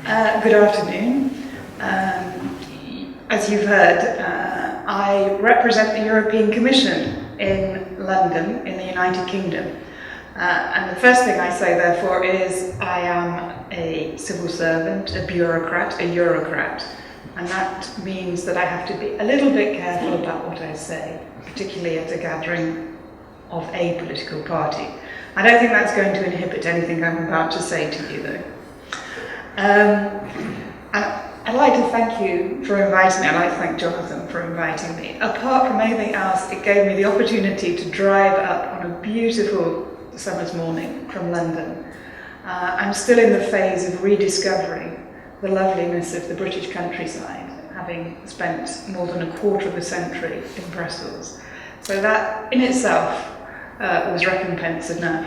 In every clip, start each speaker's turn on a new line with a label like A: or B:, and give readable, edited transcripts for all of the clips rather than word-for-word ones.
A: Good afternoon. As you've heard, I represent the European Commission in London, in the United Kingdom. And the first thing I say, therefore, is I am a civil servant, a bureaucrat, a Eurocrat. And that means that I have to be a little bit careful about what I say, particularly at a gathering of a political party. I don't think that's going to inhibit anything I'm about to say to you, though. I'd like to thank you for inviting me. I'd like to thank Jonathan for inviting me. Apart from anything else, it gave me the opportunity to drive up on a beautiful summer's morning from London. I'm still in the phase of rediscovering the loveliness of the British countryside, having spent more than a quarter of a century in Brussels. So that in itself was recompense enough.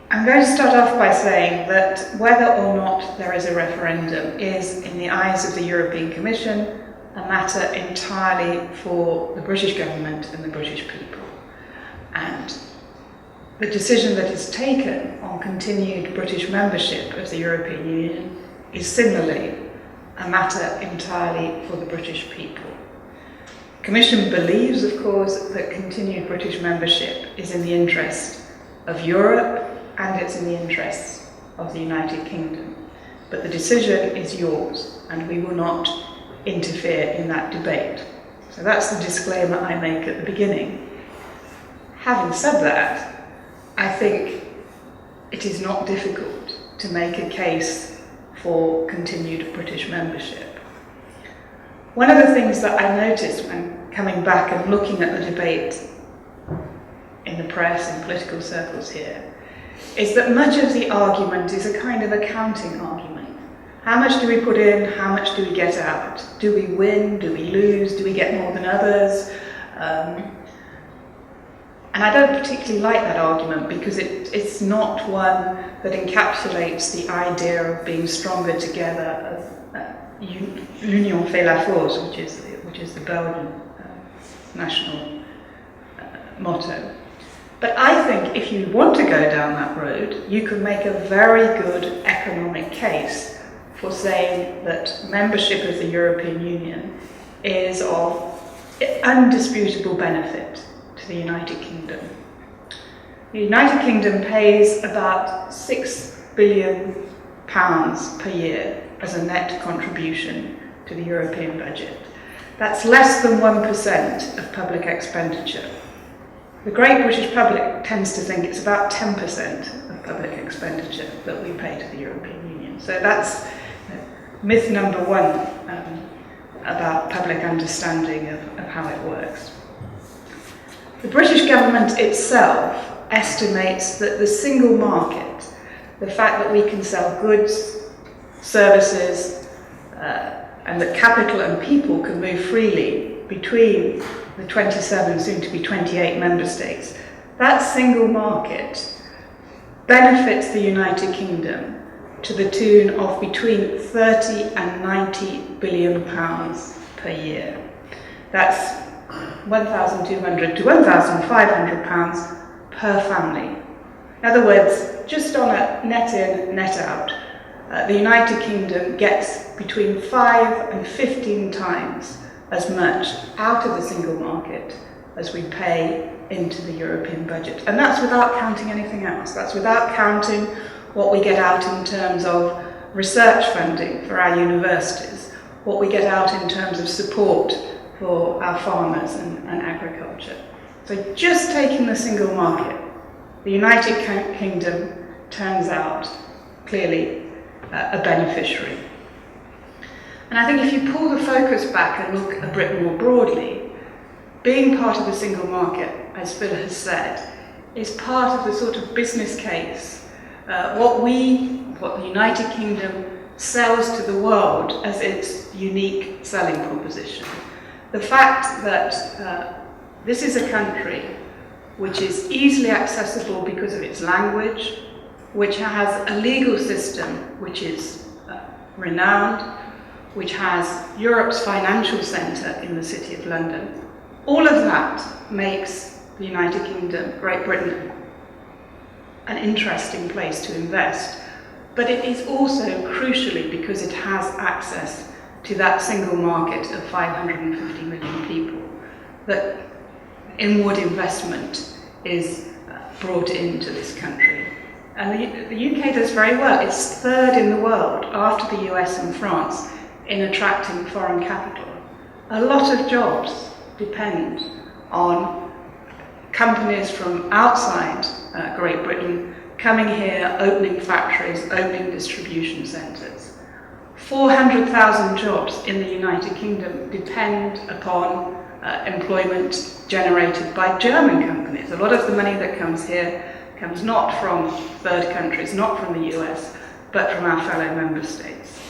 A: I'm going to start off by saying that whether or not there is a referendum is, in the eyes of the European Commission, a matter entirely for the British government and the British people. And the decision that is taken on continued British membership of the European Union is similarly a matter entirely for the British people. The Commission believes, of course, that continued British membership is in the interest of Europe and it's in the interests of the United Kingdom. But the decision is yours, and we will not interfere in that debate. So that's the disclaimer I make at the beginning. Having said that, I think it is not difficult to make a case for continued British membership. One of the things that I noticed when coming back and looking at the debate in the press and political circles here is that much of the argument is a kind of accounting argument. How much do we put in? How much do we get out? Do we win? Do we lose? Do we get more than others? And I don't particularly like that argument because it's not one that encapsulates the idea of being stronger together, of l'union fait la force, which is the Belgian national motto. But I think if you want to go down that road, you can make a very good economic case for saying that membership of the European Union is of undisputable benefit to the United Kingdom. The United Kingdom pays about £6 billion per year as a net contribution to the European budget. That's less than 1% of public expenditure. The great British public tends to think it's about 10% of public expenditure that we pay to the European Union. So that's myth number one about public understanding of how it works. The British government itself estimates that the single market, the fact that we can sell goods, services, and that capital and people can move freely between the 27, soon to be 28 member states, that single market benefits the United Kingdom to the tune of between 30 and 90 billion pounds per year. That's 1,200 to 1,500 pounds per family. In other words, just on a net in, net out, the United Kingdom gets between 5 and 15 times as much out of the single market as we pay into the European budget. And that's without counting anything else. That's without counting what we get out in terms of research funding for our universities, what we get out in terms of support for our farmers and agriculture. So just taking the single market, the United Kingdom turns out clearly a beneficiary. And I think if you pull the focus back and look a bit more broadly, being part of the single market, as Phil has said, is part of the sort of business case, what the United Kingdom sells to the world as its unique selling proposition. The fact that this is a country which is easily accessible because of its language, which has a legal system which is renowned, which has Europe's financial centre in the City of London. All of that makes the United Kingdom, Great Britain, an interesting place to invest, but it is also crucially because it has access to that single market of 550 million people that inward investment is brought into this country. And the UK does very well. It's third in the world after the US and France in attracting foreign capital. A lot of jobs depend on companies from outside Great Britain coming here, opening factories, opening distribution centres. 400,000 jobs in the United Kingdom depend upon employment generated by German companies. A lot of the money that comes here comes not from third countries, not from the US, but from our fellow member states.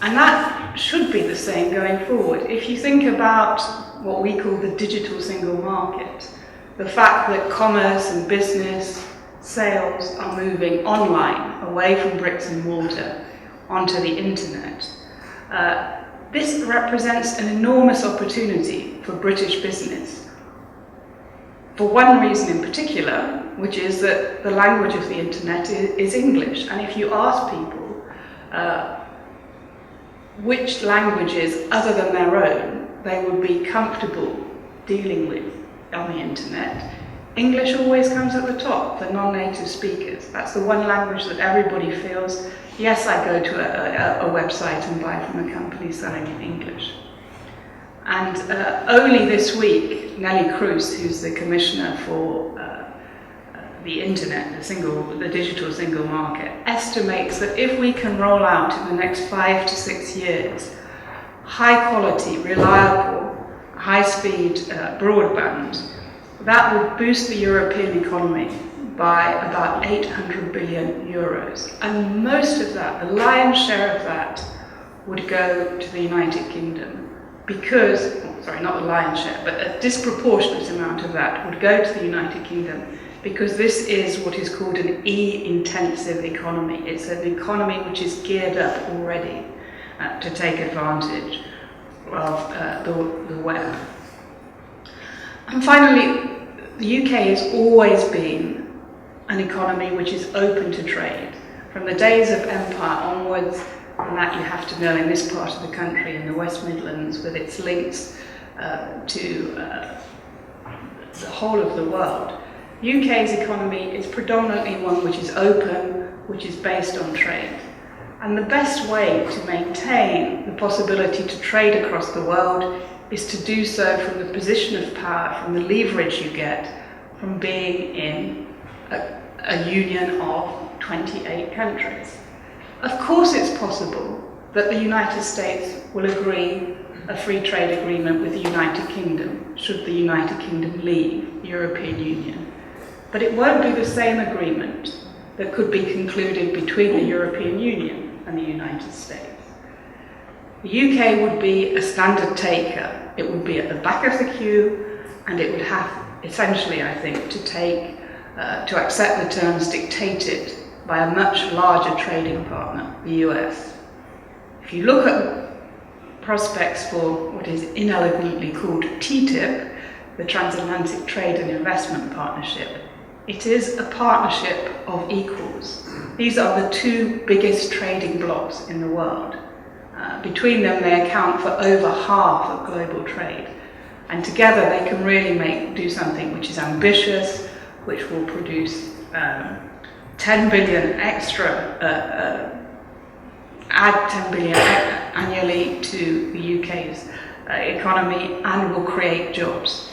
A: And that should be the same going forward. If you think about what we call the digital single market, the fact that commerce and business sales are moving online, away from bricks and mortar, onto the internet, this represents an enormous opportunity for British business. For one reason in particular, which is that the language of the internet is English. And if you ask people which languages other than their own they would be comfortable dealing with on the internet, English always comes at the top for non-native speakers. That's the one language that everybody feels, yes, I go to a website and buy from a company selling in English. And only this week, Nellie Kroes, who's the Commissioner for the Internet, the digital single market, estimates that if we can roll out in the next 5 to 6 years high quality, reliable, high-speed broadband, that would boost the European economy by about 800 billion euros. And most of that, the lion's share of that, would go to the United Kingdom. Because, sorry, not the lion's share, but a disproportionate amount of that would go to the United Kingdom because this is what is called an E-intensive economy. It's an economy which is geared up already to take advantage of the web. And finally, the UK has always been an economy which is open to trade. From the days of empire onwards, and that you have to know in this part of the country, in the West Midlands, with its links to the whole of the world. UK's economy is predominantly one which is open, which is based on trade. And the best way to maintain the possibility to trade across the world is to do so from the position of power, from the leverage you get from being in a union of 28 countries. Of course it's possible that the United States will agree a free trade agreement with the United Kingdom, should the United Kingdom leave the European Union. But it won't be the same agreement that could be concluded between the European Union and the United States. The UK would be a standard taker. It would be at the back of the queue, and it would have, essentially, I think, to accept the terms dictated by a much larger trading partner, the US. If you look at prospects for what is inelegantly called TTIP, the Transatlantic Trade and Investment Partnership, it is a partnership of equals. These are the two biggest trading blocs in the world. Between them, they account for over half of global trade. And together, they can really do something which is ambitious, which will produce 10 billion extra, add 10 billion annually to the UK's economy and will create jobs.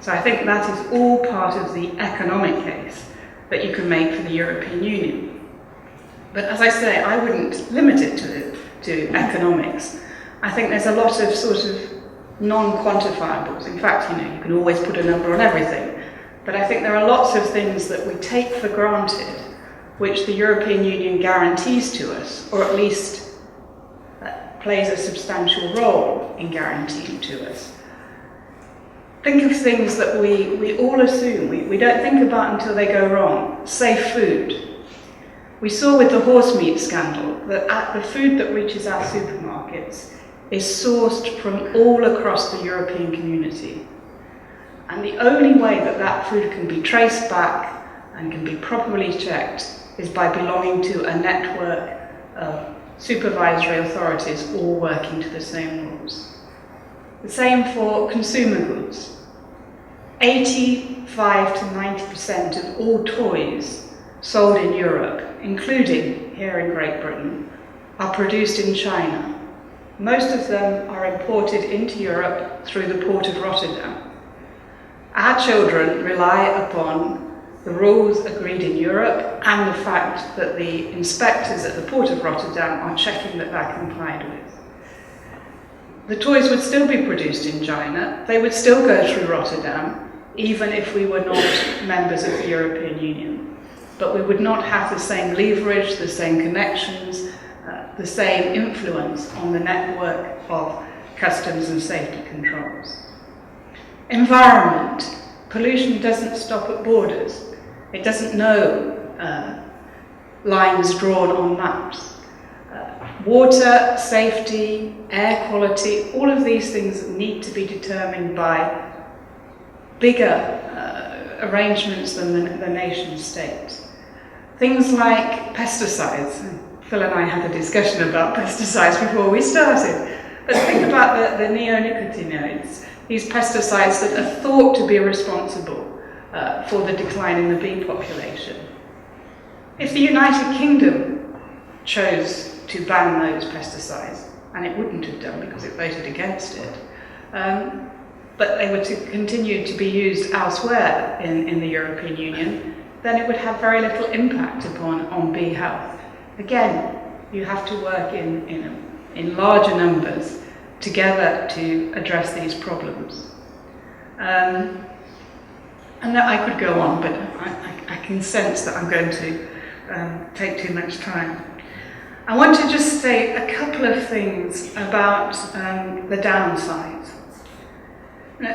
A: So I think that is all part of the economic case that you can make for the European Union. But as I say, I wouldn't limit it to economics. I think there's a lot of sort of non-quantifiables. In fact, you can always put a number on everything. But I think there are lots of things that we take for granted which the European Union guarantees to us, or at least plays a substantial role in guaranteeing to us. Think of things that we all assume, we don't think about until they go wrong. Safe food. We saw with the horse meat scandal that the food that reaches our supermarkets is sourced from all across the European community. And the only way that that food can be traced back and can be properly checked is by belonging to a network of supervisory authorities all working to the same rules. The same for consumer goods. 85 to 90% of all toys sold in Europe, including here in Great Britain, are produced in China. Most of them are imported into Europe through the port of Rotterdam. Our children rely upon the rules agreed in Europe and the fact that the inspectors at the port of Rotterdam are checking that they're complied with. The toys would still be produced in China. They would still go through Rotterdam, even if we were not members of the European Union. But we would not have the same leverage, the same connections, the same influence on the network of customs and safety controls. Environment. Pollution doesn't stop at borders. It doesn't know lines drawn on maps. Water, safety, air quality, all of these things need to be determined by bigger arrangements than the nation state. Things like pesticides. Phil and I had a discussion about pesticides before we started. But think about the neonicotinoids, these pesticides that are thought to be responsible for the decline in the bee population. If the United Kingdom chose to ban those pesticides, and it wouldn't have done because it voted against it, but they were to continue to be used elsewhere in the European Union, then it would have very little impact on bee health. Again, you have to work in larger numbers together to address these problems. And that I could go on, but I can sense that I'm going to take too much time. I want to just say a couple of things about the downsides.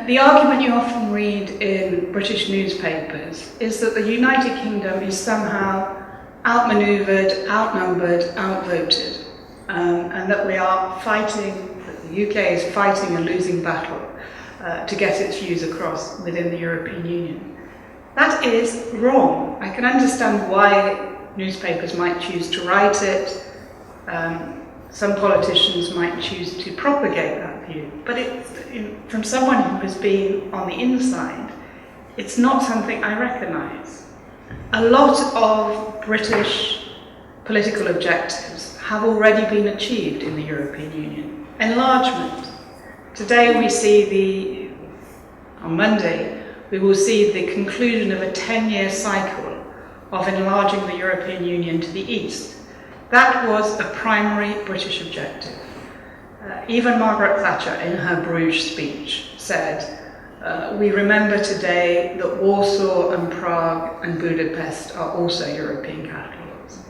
A: The argument you often read in British newspapers is that the United Kingdom is somehow outmanoeuvred, outnumbered, outvoted, and that we are fighting, that the UK is fighting a losing battle to get its views across within the European Union. That is wrong. I can understand why newspapers might choose to write it. Some politicians might choose to propagate that view, but from someone who has been on the inside, it's not something I recognise. A lot of British political objectives have already been achieved in the European Union. Enlargement. Today we see on Monday, we will see the conclusion of a 10-year cycle of enlarging the European Union to the east. That was a primary British objective. Even Margaret Thatcher, in her Bruges speech, said, we remember today that Warsaw and Prague and Budapest are also European capitals.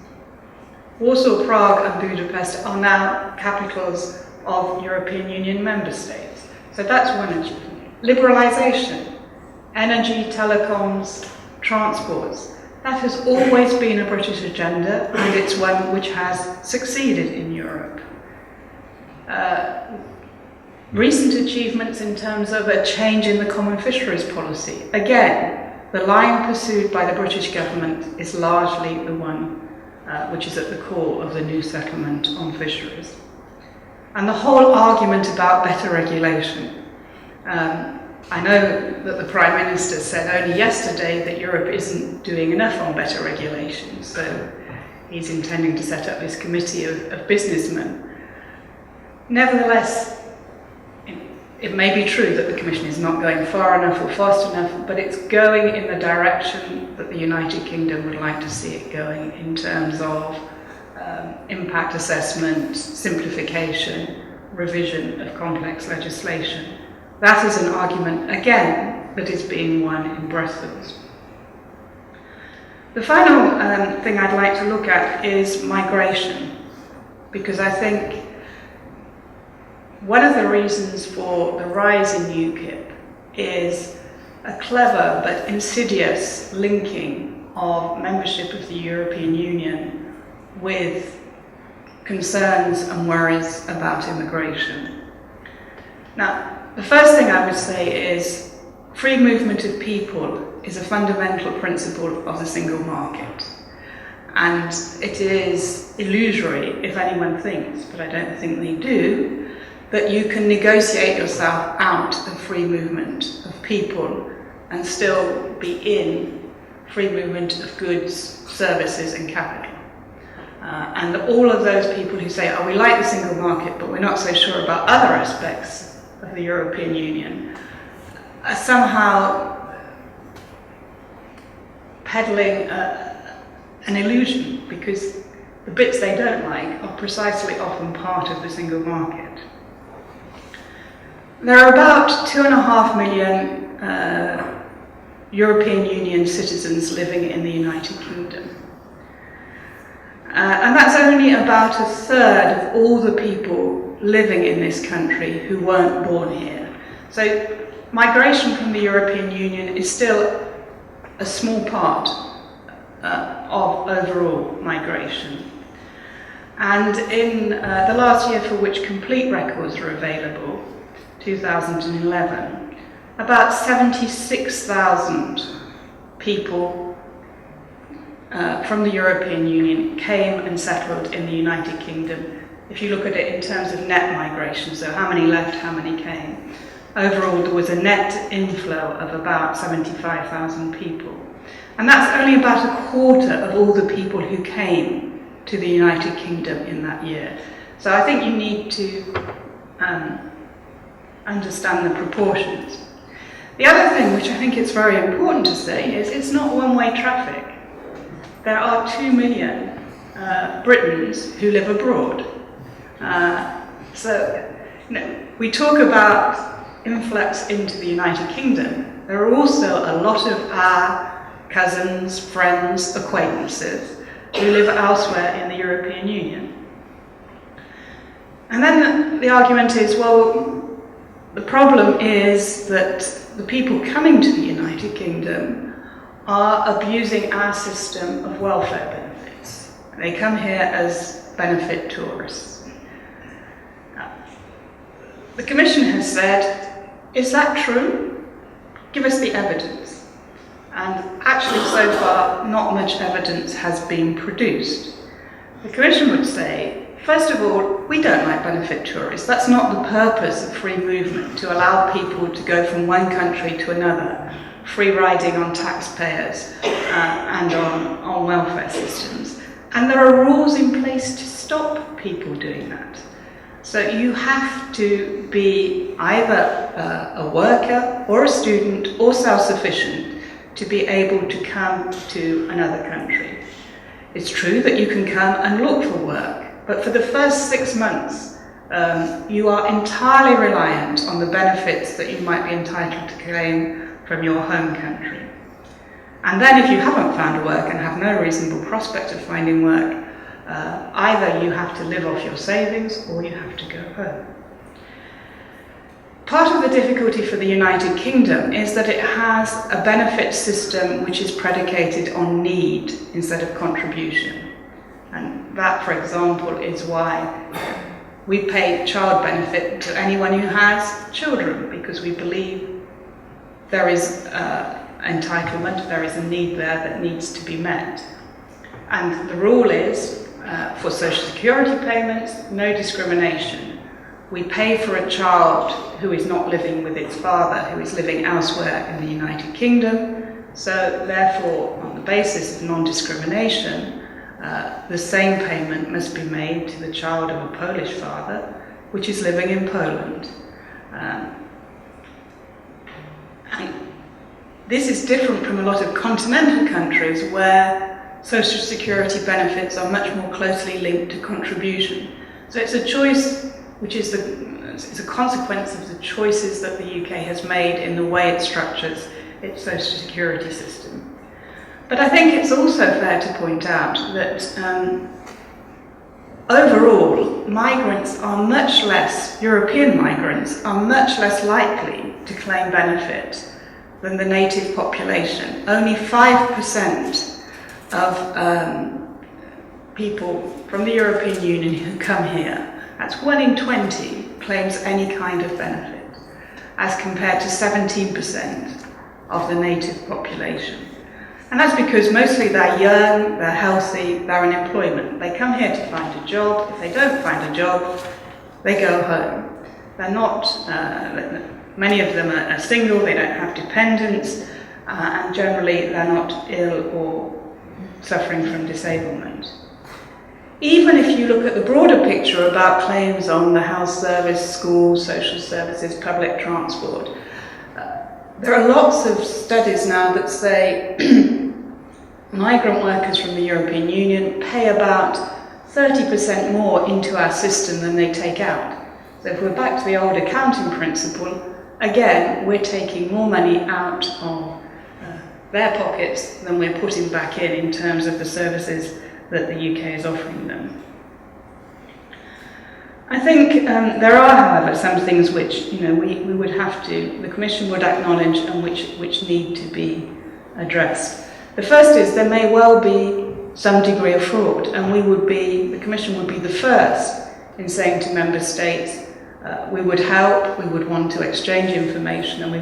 A: Warsaw, Prague and Budapest are now capitals of European Union member states. So that's one achievement. Liberalisation, energy, telecoms, transports. That has always been a British agenda, and it's one which has succeeded in Europe. Recent achievements in terms of a change in the common fisheries policy. Again, the line pursued by the British government is largely the one which is at the core of the new settlement on fisheries. And the whole argument about better regulation. I know that the Prime Minister said only yesterday that Europe isn't doing enough on better regulation, so he's intending to set up this committee of businessmen. Nevertheless, it may be true that the Commission is not going far enough or fast enough, but it's going in the direction that the United Kingdom would like to see it going in terms of impact assessment, simplification, revision of complex legislation. That is an argument, again, that is being won in Brussels. The final thing I'd like to look at is migration, because I think one of the reasons for the rise in UKIP is a clever but insidious linking of membership of the European Union with concerns and worries about immigration. Now, the first thing I would say is free movement of people is a fundamental principle of the single market. And it is illusory if anyone thinks, but I don't think they do, that you can negotiate yourself out of free movement of people and still be in free movement of goods, services and capital. And all of those people who say, oh, we like the single market, but we're not so sure about other aspects of the European Union, are somehow peddling an illusion, because the bits they don't like are precisely often part of the single market. There are about 2.5 million European Union citizens living in the United Kingdom. And that's only about a third of all the people living in this country who weren't born here. So migration from the European Union is still a small part of overall migration. And in the last year for which complete records are available, 2011, about 76,000 people from the European Union came and settled in the United Kingdom. If you look at it in terms of net migration, so how many left, how many came. Overall, there was a net inflow of about 75,000 people. And that's only about a quarter of all the people who came to the United Kingdom in that year. So I think you need to understand the proportions. The other thing which I think it's very important to say is it's not one-way traffic. There are 2 million Britons who live abroad. So we talk about influx into the United Kingdom. There are also a lot of our cousins, friends, acquaintances who live elsewhere in the European Union. And then the argument is, well, the problem is that the people coming to the United Kingdom are abusing our system of welfare benefits. They come here as benefit tourists. The Commission has said, is that true? Give us the evidence. And actually, so far, not much evidence has been produced. The Commission would say, first of all, we don't like benefit tourists. That's not the purpose of free movement, to allow people to go from one country to another, free riding on taxpayers and on welfare systems. And there are rules in place to stop people doing that. So you have to be either a worker or a student or self-sufficient to be able to come to another country. It's true that you can come and look for work, but for the first 6 months, you are entirely reliant on the benefits that you might be entitled to claim from your home country. And then if you haven't found work and have no reasonable prospect of finding work, either you have to live off your savings or you have to go home. Part of the difficulty for the United Kingdom is that it has a benefit system which is predicated on need instead of contribution. And that, for example, is why we pay child benefit to anyone who has children, because we believe there is entitlement, there is a need there that needs to be met. And the rule is, for social security payments, no discrimination. We pay for a child who is not living with its father, who is living elsewhere in the United Kingdom. So therefore, on the basis of non-discrimination, the same payment must be made to the child of a Polish father, which is living in Poland. And this is different from a lot of continental countries where social security benefits are much more closely linked to contribution. So it's a choice which is it's a consequence of the choices that the UK has made in the way it structures its social security system. But I think it's also fair to point out that overall, migrants are much less, European migrants are much less likely to claim benefit than the native population. Only 5% of people from the European Union who come here, that's 1 in 20, claims any kind of benefit, as compared to 17% of the native population. And that's because mostly they're young, they're healthy, they're in employment. They come here to find a job. If they don't find a job, they go home. They're not, many of them are single, they don't have dependents, and generally they're not ill or suffering from disablement. Even if you look at the broader picture about claims on the health service, schools, social services, public transport, there are lots of studies now that say migrant workers from the European Union pay about 30% more into our system than they take out. So if we're back to the old accounting principle, again, we're taking more money out of their pockets than we're putting back in terms of the services that the UK is offering them. I think there are, however, some things which we would have to, the Commission would acknowledge and which need to be addressed. The first is there may well be some degree of fraud, and the Commission would be the first in saying to Member States, we would help, we would want to exchange information, and we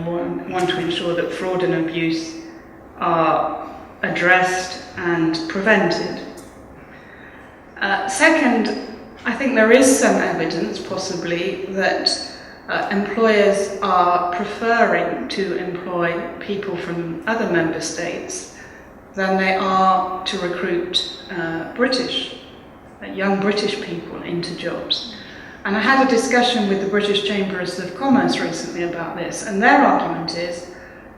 A: want to ensure that fraud and abuse are addressed and prevented. Second, I think there is some evidence, possibly, that employers are preferring to employ people from other member states than they are to recruit young British people into jobs. And I had a discussion with the British Chambers of Commerce recently about this, and their argument is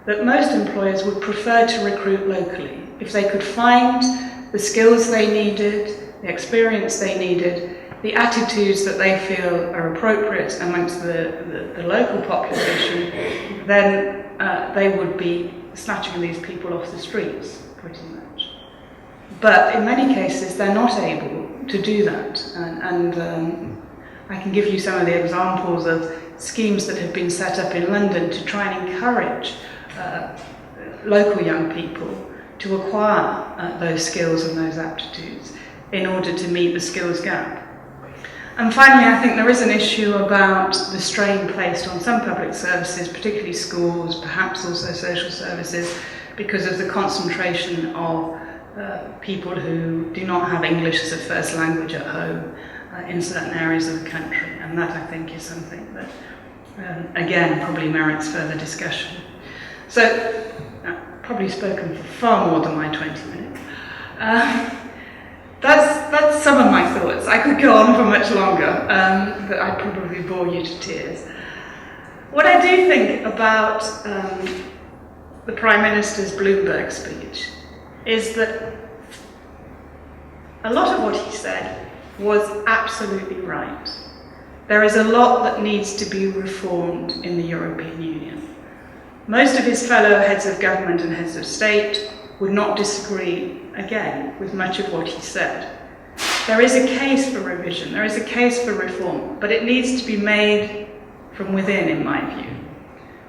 A: that most employers would prefer to recruit locally. If they could find the skills they needed, the experience they needed, the attitudes that they feel are appropriate amongst the local population, then they would be snatching these people off the streets, pretty much. But in many cases, they're not able to do that. And I can give you some of the examples of schemes that have been set up in London to try and encourage local young people to acquire those skills and those aptitudes in order to meet the skills gap. And finally, I think there is an issue about the strain placed on some public services, particularly schools, perhaps also social services, because of the concentration of people who do not have English as a first language at home in certain areas of the country. And that, I think, is something that, again, probably merits further discussion. So, I've probably spoken for far more than my 20 minutes. That's some of my thoughts. I could go on for much longer, but I'd probably bore you to tears. What I do think about the Prime Minister's Bloomberg speech is that a lot of what he said was absolutely right. There is a lot that needs to be reformed in the European Union. Most of his fellow heads of government and heads of state would not disagree, again, with much of what he said. There is a case for revision, there is a case for reform, but it needs to be made from within, in my view.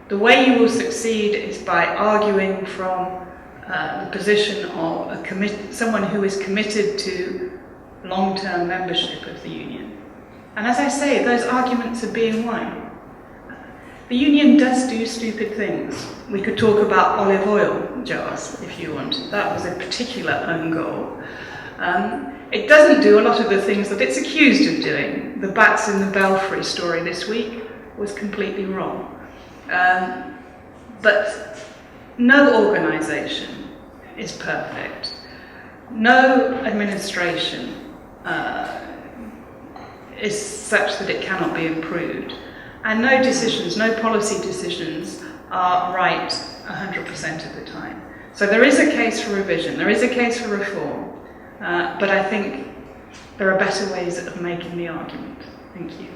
A: The way you will succeed is by arguing from the position of someone who is committed to long-term membership of the Union. And as I say, those arguments are being won. The Union does do stupid things. We could talk about olive oil jars, if you want. That was a particular own goal. It doesn't do a lot of the things that it's accused of doing. The bats in the belfry story this week was completely wrong. But no organisation is perfect. No administration is such that it cannot be improved. And no decisions, no policy decisions are right 100% of the time. So there is a case for revision, there is a case for reform, but I think there are better ways of making the argument. Thank you.